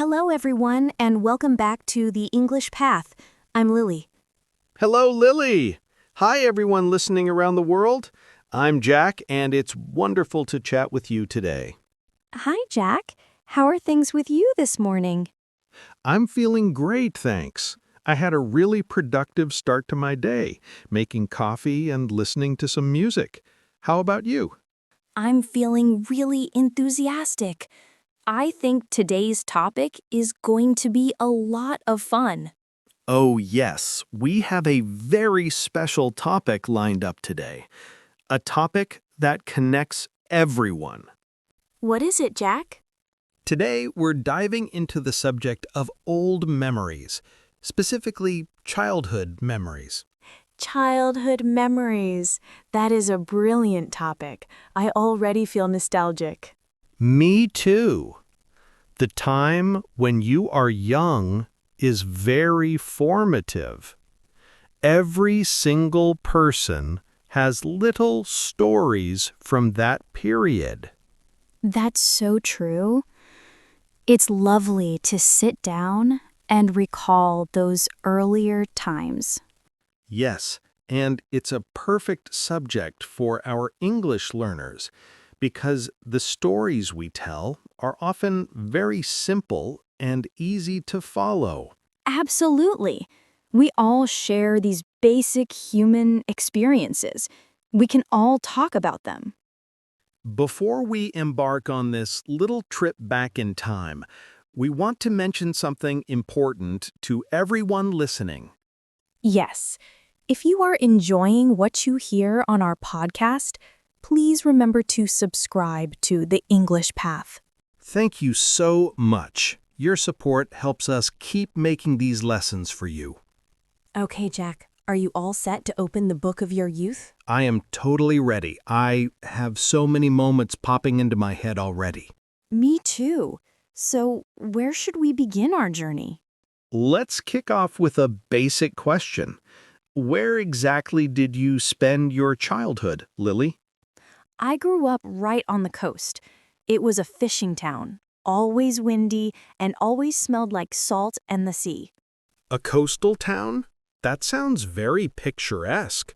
Hello, everyone, and welcome back to The English Path. I'm Lily. Hello, Lily. Hi, everyone listening around the world. I'm Jack, and it's wonderful to chat with you today. Hi, Jack. How are things with you this morning? I'm feeling great, thanks. I had a really productive start to my day, making coffee and listening to some music. How about you? I'm feeling really enthusiastic. I think today's topic is going to be a lot of fun. Oh, yes, we have a very special topic lined up today. A topic that connects everyone. What is it, Jack? Today, we're diving into the subject of old memories, specifically childhood memories. Childhood memories. That is a brilliant topic. I already feel nostalgic. Me too. The time when you are young is very formative. Every single person has little stories from that period. That's so true. It's lovely to sit down and recall those earlier times. Yes, and it's a perfect subject for our English learners because the stories we tell are often very simple and easy to follow. Absolutely. We all share these basic human experiences. We can all talk about them. Before we embark on this little trip back in time, we want to mention something important to everyone listening. Yes, if you are enjoying what you hear on our podcast, please remember to subscribe to The English Path. Thank you so much. Your support helps us keep making these lessons for you. Okay, Jack, are you all set to open the book of your youth? I am totally ready. I have so many moments popping into my head already. Me too. So, where should we begin our journey? Let's kick off with a basic question. Where exactly did you spend your childhood, Lily? I grew up right on the coast. It was a fishing town, always windy, and always smelled like salt and the sea. A coastal town? That sounds very picturesque.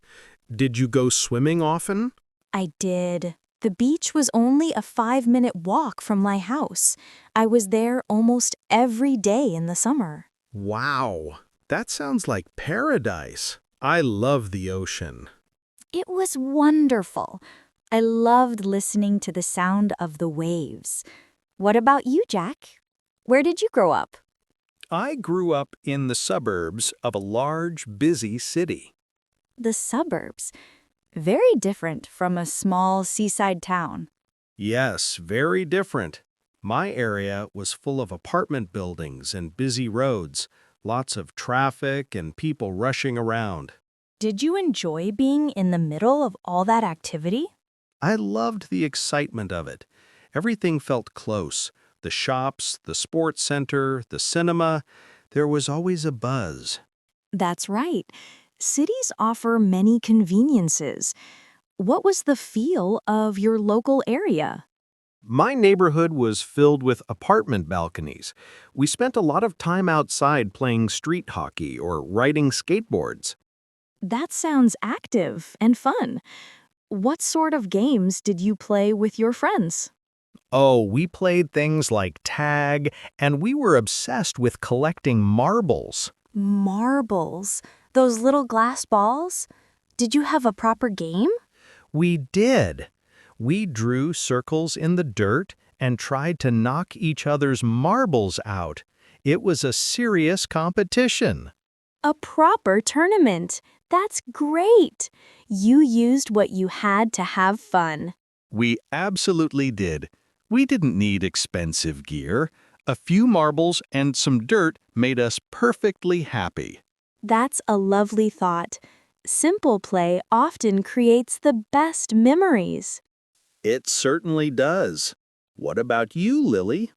Did you go swimming often? I did. The beach was only a 5-minute walk from my house. I was there almost every day in the summer. Wow, that sounds like paradise. I love the ocean. It was wonderful. I loved listening to the sound of the waves. What about you, Jack? Where did you grow up? I grew up in the suburbs of a large, busy city. The suburbs. Very different from a small seaside town. Yes, very different. My area was full of apartment buildings and busy roads, lots of traffic and people rushing around. Did you enjoy being in the middle of all that activity? I loved the excitement of it. Everything felt close. The shops, the sports center, the cinema. There was always a buzz. That's right. Cities offer many conveniences. What was the feel of your local area? My neighborhood was filled with apartment balconies. We spent a lot of time outside playing street hockey or riding skateboards. That sounds active and fun. What sort of games did you play with your friends? Oh, we played things like tag, and we were obsessed with collecting marbles. Marbles. Those little glass balls? Did you have a proper game? We did. We drew circles in the dirt and tried to knock each other's marbles out. It was a serious competition. A proper tournament. That's great. You used what you had to have fun. We absolutely did. We didn't need expensive gear. A few marbles and some dirt made us perfectly happy. That's a lovely thought. Simple play often creates the best memories. It certainly does. What about you, Lily?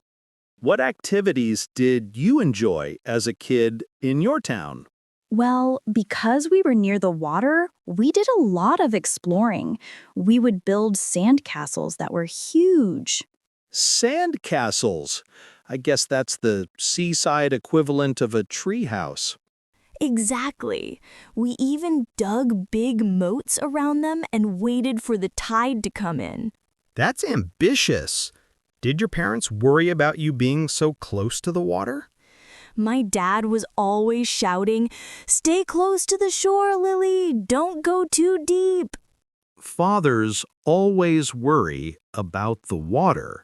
What activities did you enjoy as a kid in your town? Well, because we were near the water, we did a lot of exploring. We would build sand castles that were huge. Sand castles. I guess that's the seaside equivalent of a treehouse. Exactly. We even dug big moats around them and waited for the tide to come in. That's ambitious. Did your parents worry about you being so close to the water? My dad was always shouting, "Stay close to the shore, Lily. Don't go too deep." Fathers always worry about the water.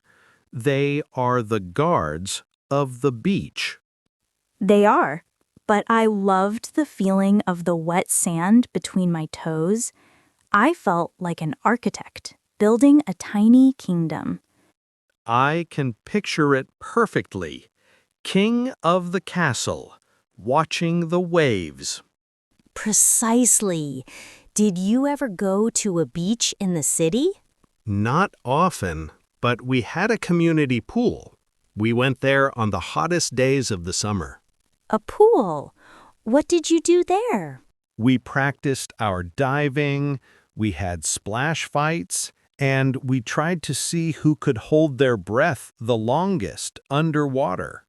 They are the guards of the beach. They are, but I loved the feeling of the wet sand between my toes. I felt like an architect building a tiny kingdom. I can picture it perfectly. King of the castle, watching the waves. Precisely. Did you ever go to a beach in the city? Not often, but we had a community pool. We went there on the hottest days of the summer. A pool. What did you do there? We practiced our diving, we had splash fights, and we tried to see who could hold their breath the longest underwater.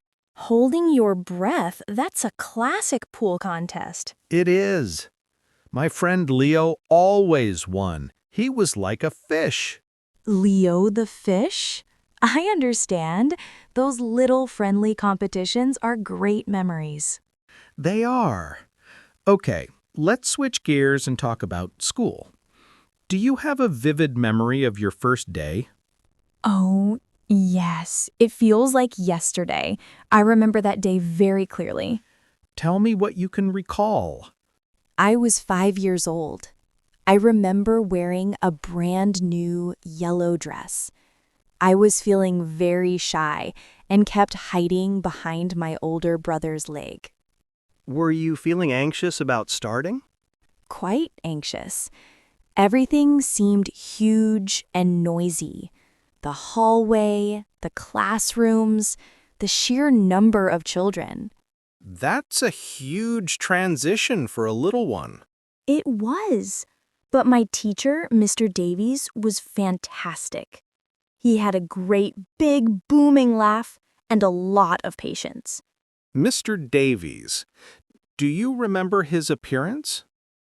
Holding your breath, that's a classic pool contest. It is. My friend Leo always won. He was like a fish. Leo the fish? I understand. Those little friendly competitions are great memories. They are. Okay, let's switch gears and talk about school. Do you have a vivid memory of your first day? Oh, yes. It feels like yesterday. I remember that day very clearly. Tell me what you can recall. I was 5 years old. I remember wearing a brand new yellow dress. I was feeling very shy and kept hiding behind my older brother's leg. Were you feeling anxious about starting? Quite anxious. Everything seemed huge and noisy. The hallway, the classrooms, the sheer number of children. That's a huge transition for a little one. It was. But my teacher, Mr. Davies, was fantastic. He had a great, big, booming laugh and a lot of patience. Mr. Davies, do you remember his appearance?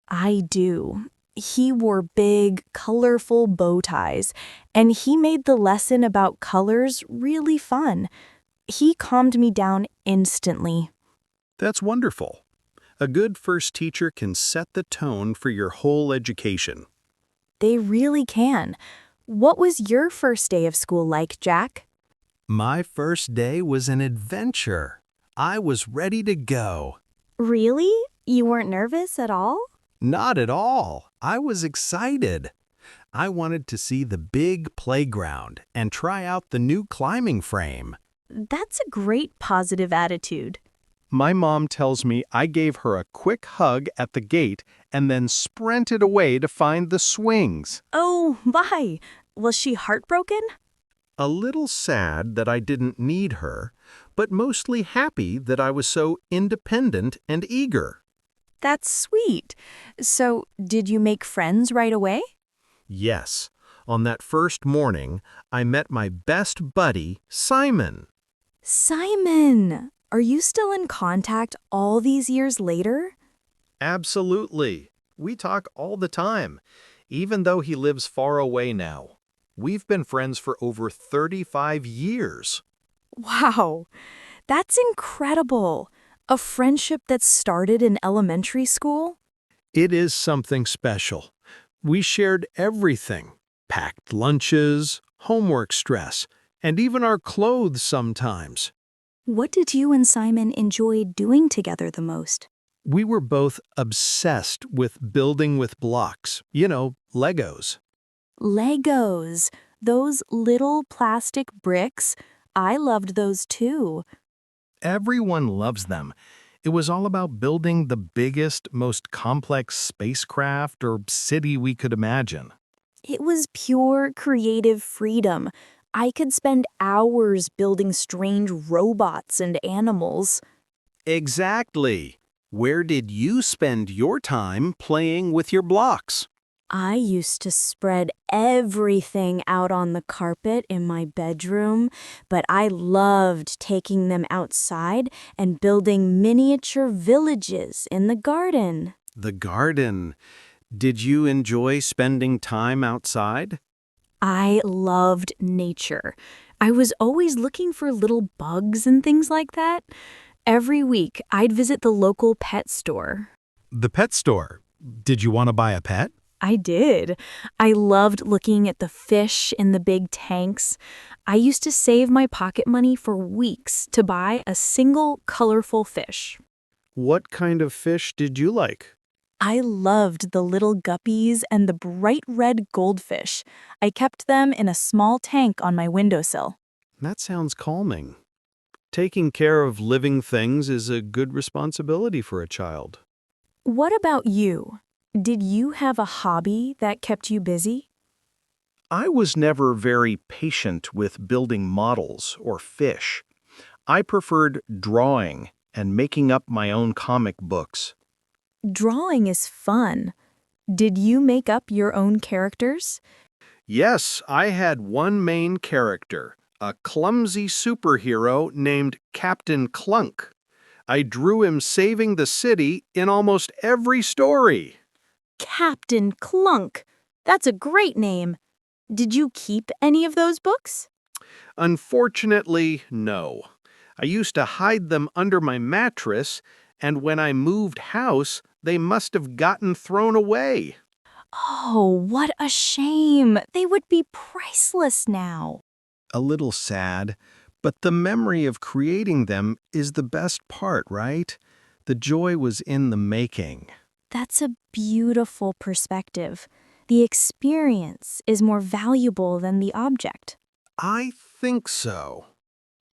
I do. He wore big, colorful bow ties, and he made the lesson about colors really fun. He calmed me down instantly. That's wonderful. A good first teacher can set the tone for your whole education. They really can. What was your first day of school like, Jack? My first day was an adventure. I was ready to go. Really? You weren't nervous at all? Not at all. I was excited. I wanted to see the big playground and try out the new climbing frame. That's a great positive attitude. My mom tells me I gave her a quick hug at the gate and then sprinted away to find the swings. Oh, why? Was she heartbroken? A little sad that I didn't need her, but mostly happy that I was so independent and eager. That's sweet. So, did you make friends right away? Yes, on that first morning, I met my best buddy, Simon. Simon! Are you still in contact all these years later? Absolutely. We talk all the time, even though he lives far away now. We've been friends for over 35 years. Wow, that's incredible. A friendship that started in elementary school? It is something special. We shared everything, packed lunches, homework stress, and even our clothes sometimes. What did you and Simon enjoy doing together the most? We were both obsessed with building with blocks, Legos. Legos. Those little plastic bricks. I loved those too. Everyone loves them. It was all about building the biggest, most complex spacecraft or city we could imagine. It was pure creative freedom. I could spend hours building strange robots and animals. Exactly. Where did you spend your time playing with your blocks? I used to spread everything out on the carpet in my bedroom, but I loved taking them outside and building miniature villages in the garden. The garden. Did you enjoy spending time outside? I loved nature. I was always looking for little bugs and things like that. Every week, I'd visit the local pet store. The pet store. Did you want to buy a pet? I did. I loved looking at the fish in the big tanks. I used to save my pocket money for weeks to buy a single colorful fish. What kind of fish did you like? I loved the little guppies and the bright red goldfish. I kept them in a small tank on my windowsill. That sounds calming. Taking care of living things is a good responsibility for a child. What about you? Did you have a hobby that kept you busy? I was never very patient with building models or fish. I preferred drawing and making up my own comic books. Drawing is fun. Did you make up your own characters? Yes, I had one main character, a clumsy superhero named Captain Clunk. I drew him saving the city in almost every story. Captain Clunk. That's a great name. Did you keep any of those books? Unfortunately, no. I used to hide them under my mattress, and when I moved house, they must have gotten thrown away. Oh, what a shame. They would be priceless now. A little sad, but the memory of creating them is the best part, right? The joy was in the making. That's a beautiful perspective. The experience is more valuable than the object. I think so.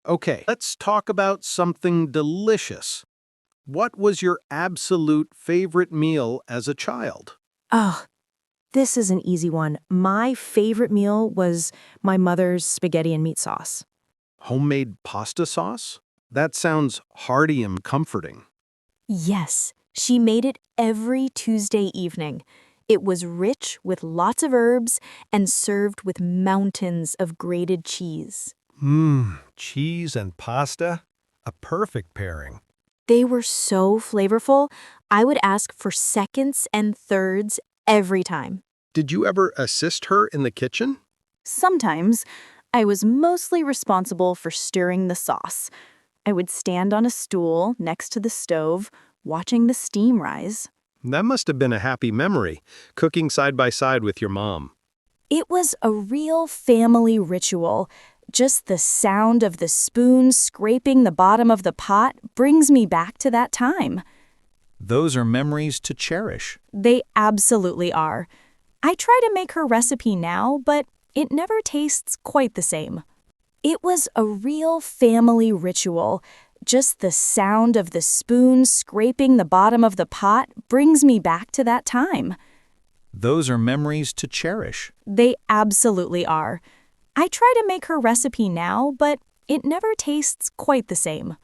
Okay, let's talk about something delicious. What was your absolute favorite meal as a child? Oh, this is an easy one. My favorite meal was my mother's spaghetti and meat sauce. Homemade pasta sauce? That sounds hearty and comforting. Yes, she made it every Tuesday evening. It was rich with lots of herbs and served with mountains of grated cheese. Cheese and pasta? A perfect pairing. They were so flavorful, I would ask for seconds and thirds every time. Did you ever assist her in the kitchen? Sometimes, I was mostly responsible for stirring the sauce. I would stand on a stool next to the stove, watching the steam rise. That must have been a happy memory, cooking side by side with your mom. It was a real family ritual. Just the sound of the spoon scraping the bottom of the pot brings me back to that time. Those are memories to cherish. They absolutely are. I try to make her recipe now, but it never tastes quite the same. It was a real family ritual. Just the sound of the spoon scraping the bottom of the pot brings me back to that time. Those are memories to cherish. They absolutely are. I try to make her recipe now, but it never tastes quite the same.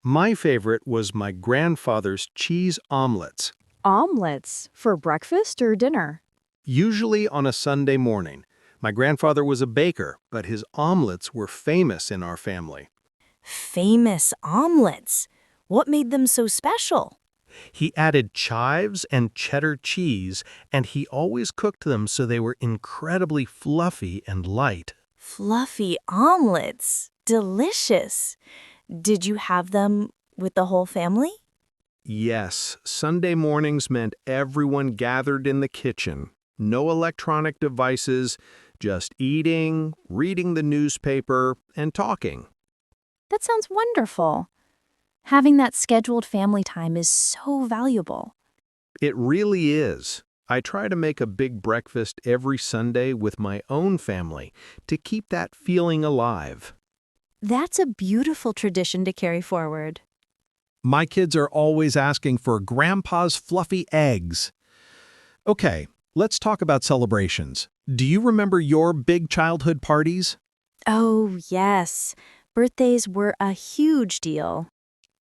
My favorite was my grandfather's cheese omelets, Omelets for breakfast or dinner? usually on a Sunday morning. My grandfather was a baker, but his omelets were famous in our family. Famous omelets. What made them so special? He added chives and cheddar cheese, and he always cooked them so they were incredibly fluffy and light. Fluffy omelets. Delicious. Did you have them with the whole family? Yes, Sunday mornings meant everyone gathered in the kitchen. No electronic devices, just eating, reading the newspaper, and talking. That sounds wonderful. Having that scheduled family time is so valuable. It really is. I try to make a big breakfast every Sunday with my own family to keep that feeling alive. That's a beautiful tradition to carry forward. My kids are always asking for Grandpa's fluffy eggs. Okay, let's talk about celebrations. Do you remember your big childhood parties? Oh, yes. Birthdays were a huge deal.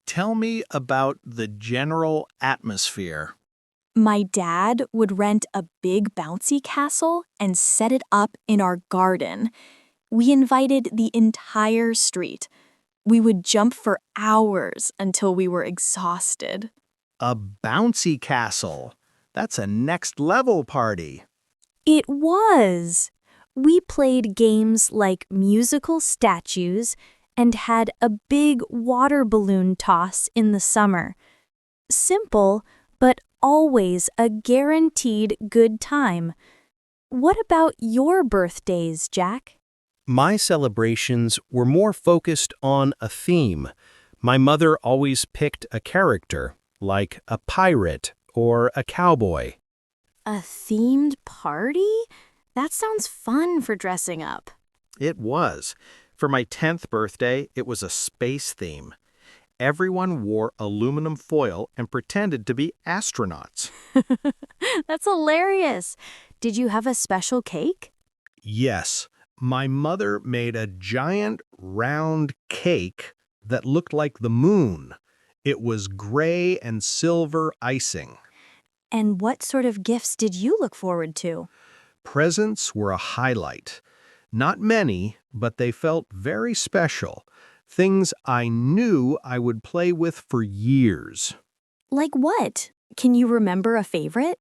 Tell me about the general atmosphere. My dad would rent a big bouncy castle and set it up in our garden. We invited the entire street. We would jump for hours until we were exhausted. A bouncy castle. That's a next-level party. It was. We played games like musical statues and had a big water balloon toss in the summer. Simple, but always a guaranteed good time. What about your birthdays, Jack? My celebrations were more focused on a theme. My mother always picked a character, like a pirate or a cowboy. A themed party? That sounds fun for dressing up. It was. For my 10th birthday, it was a space theme. Everyone wore aluminum foil and pretended to be astronauts. That's hilarious. Did you have a special cake? Yes, my mother made a giant round cake that looked like the moon. It was gray and silver icing. And what sort of gifts did you look forward to? Presents were a highlight. Not many, but they felt very special. Things I knew I would play with for years. Like what? Can you remember a favorite?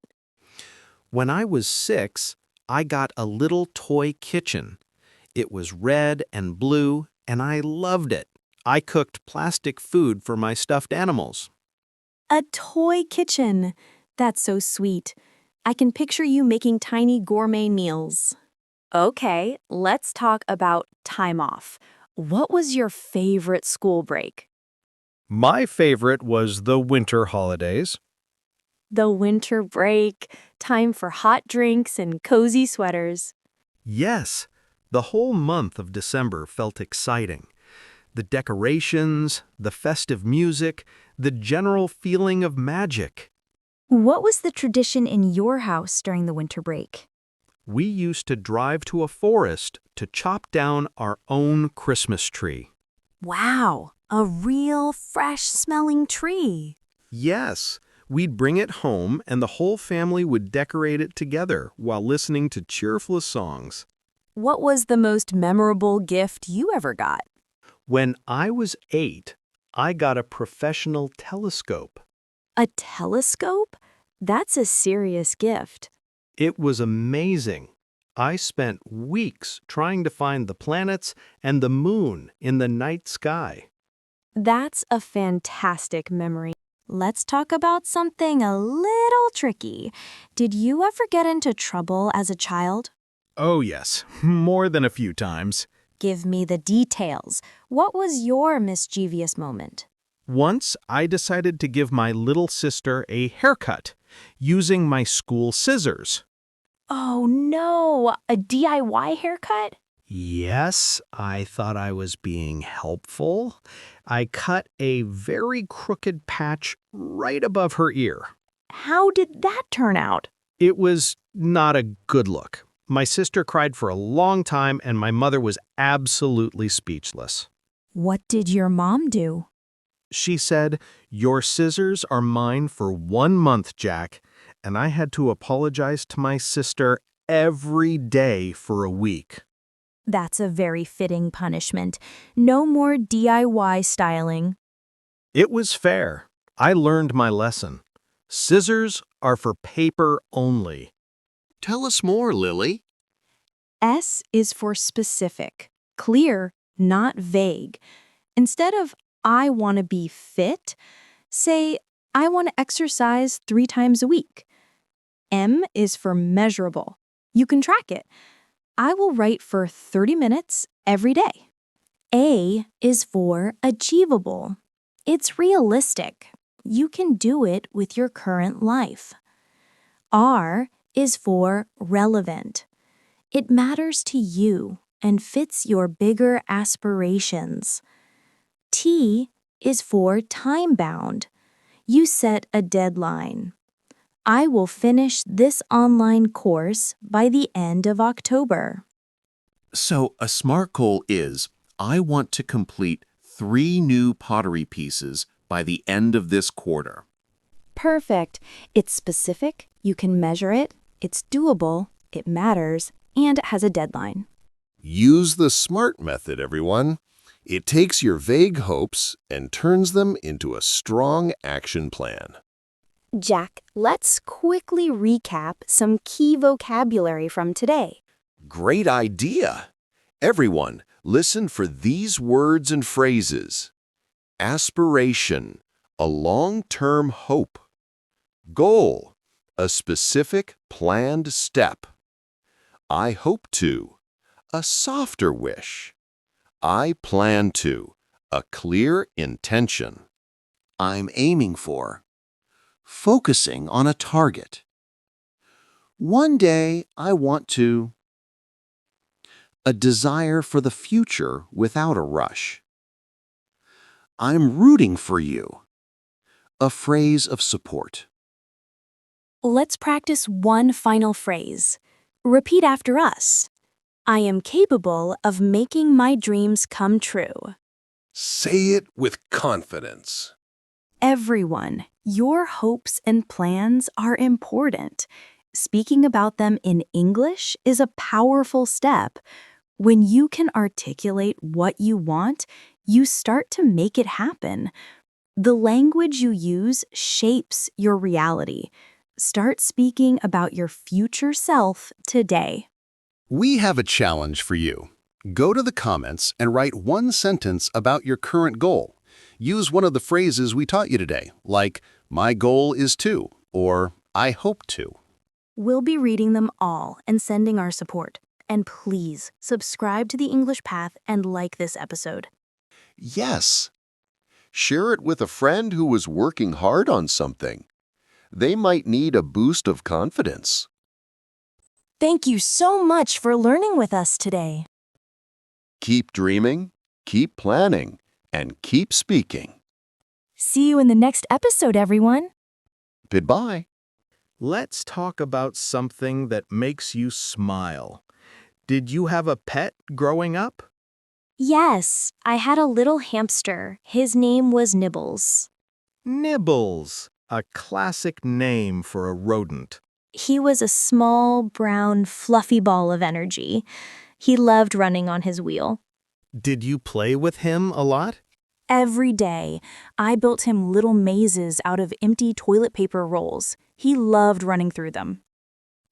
When I was 6, I got a little toy kitchen. It was red and blue, and I loved it. I cooked plastic food for my stuffed animals. A toy kitchen. That's so sweet. I can picture you making tiny gourmet meals. Okay, let's talk about time off. What was your favorite school break? My favorite was the winter holidays. The winter break, time for hot drinks and cozy sweaters. Yes, the whole month of December felt exciting. The decorations, the festive music, the general feeling of magic. What was the tradition in your house during the winter break? We used to drive to a forest to chop down our own Christmas tree. Wow, a real fresh-smelling tree. Yes, we'd bring it home and the whole family would decorate it together while listening to cheerful songs. What was the most memorable gift you ever got? When I was 8, I got a professional telescope. A telescope? That's a serious gift. It was amazing. I spent weeks trying to find the planets and the moon in the night sky. That's a fantastic memory. Let's talk about something a little tricky. Did you ever get into trouble as a child? Oh yes, more than a few times. Give me the details. What was your mischievous moment? Once, I decided to give my little sister a haircut using my school scissors. Oh no, a DIY haircut? Yes, I thought I was being helpful. I cut a very crooked patch right above her ear. How did that turn out? It was not a good look. My sister cried for a long time and my mother was absolutely speechless. What did your mom do? She said, "Your scissors are mine for 1 month, Jack," and I had to apologize to my sister every day for a week. That's a very fitting punishment. No more DIY styling. It was fair. I learned my lesson. Scissors are for paper only. Tell us more, Lily. S is for specific, clear, not vague. Instead of I want to be fit, say I want to exercise 3 times a week. M is for measurable. You can track it. I will write for 30 minutes every day. A is for achievable. It's realistic. You can do it with your current life. R is for relevant. It matters to you and fits your bigger aspirations. T is for time-bound. You set a deadline. I will finish this online course by the end of October. So a SMART goal is, I want to complete 3 new pottery pieces by the end of this quarter. Perfect. It's specific, you can measure it, it's doable, it matters, and it has a deadline. Use the SMART method, everyone. It takes your vague hopes and turns them into a strong action plan. Jack, let's quickly recap some key vocabulary from today. Great idea! Everyone, listen for these words and phrases. Aspiration, a long-term hope. Goal, a specific, planned step. I hope to, a softer wish. I plan to, a clear intention. I'm aiming for, focusing on a target. One day I want to, a desire for the future without a rush. I'm rooting for you, a phrase of support. Let's practice one final phrase. Repeat after us. I am capable of making my dreams come true. Say it with confidence. Everyone, your hopes and plans are important. Speaking about them in English is a powerful step. When you can articulate what you want, you start to make it happen. The language you use shapes your reality. Start speaking about your future self today. We have a challenge for you. Go to the comments and write one sentence about your current goal. Use one of the phrases we taught you today, like, my goal is to, or I hope to. We'll be reading them all and sending our support. And please subscribe to the English Path and like this episode. Yes. Share it with a friend who was working hard on something. They might need a boost of confidence. Thank you so much for learning with us today. Keep dreaming, keep planning, and keep speaking. See you in the next episode, everyone. Goodbye. Let's talk about something that makes you smile. Did you have a pet growing up? Yes, I had a little hamster. His name was Nibbles. Nibbles, a classic name for a rodent. He was a small, brown, fluffy ball of energy. He loved running on his wheel. Did you play with him a lot? Every day, I built him little mazes out of empty toilet paper rolls. He loved running through them.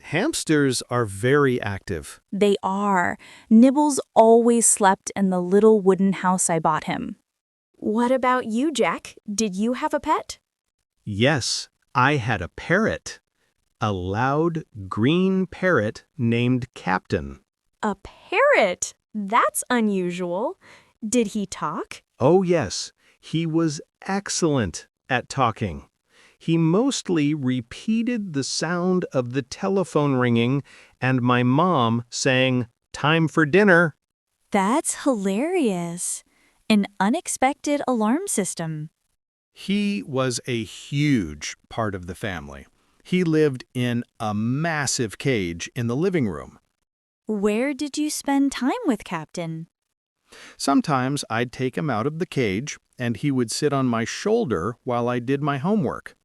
Hamsters are very active. They are. Nibbles always slept in the little wooden house I bought him. What about you, Jack? Did you have a pet? Yes, I had a parrot. A loud, green parrot named Captain. A parrot? That's unusual. Did he talk? Oh yes, he was excellent at talking. He mostly repeated the sound of the telephone ringing and my mom saying, "Time for dinner." That's hilarious. An unexpected alarm system. He was a huge part of the family. He lived in a massive cage in the living room. Where did you spend time with Captain? Sometimes I'd take him out of the cage and he would sit on my shoulder while I did my homework.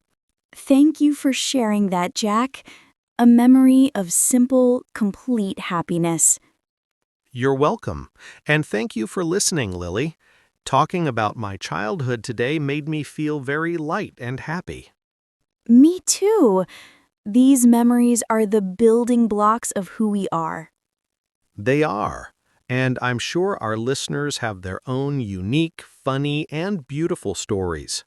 Thank you for sharing that, Jack. A memory of simple, complete happiness. You're welcome. And thank you for listening, Lily. Talking about my childhood today made me feel very light and happy. Me too. These memories are the building blocks of who we are. They are. And I'm sure our listeners have their own unique, funny, and beautiful stories.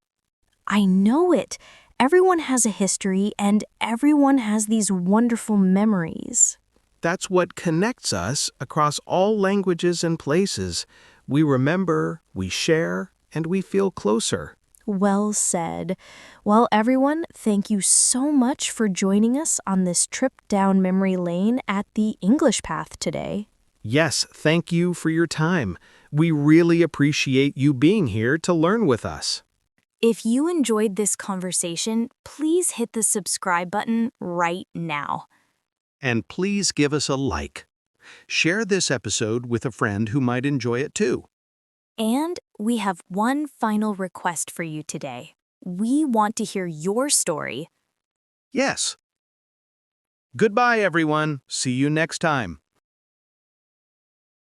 I know it. Everyone has a history, and everyone has these wonderful memories. That's what connects us across all languages and places. We remember, we share, and we feel closer. Well said. Well, everyone, thank you so much for joining us on this trip down memory lane at the English Path today. Yes, thank you for your time. We really appreciate you being here to learn with us. If you enjoyed this conversation, please hit the subscribe button right now. And please give us a like. Share this episode with a friend who might enjoy it too. And we have one final request for you today. We want to hear your story. Yes. Goodbye, everyone. See you next time.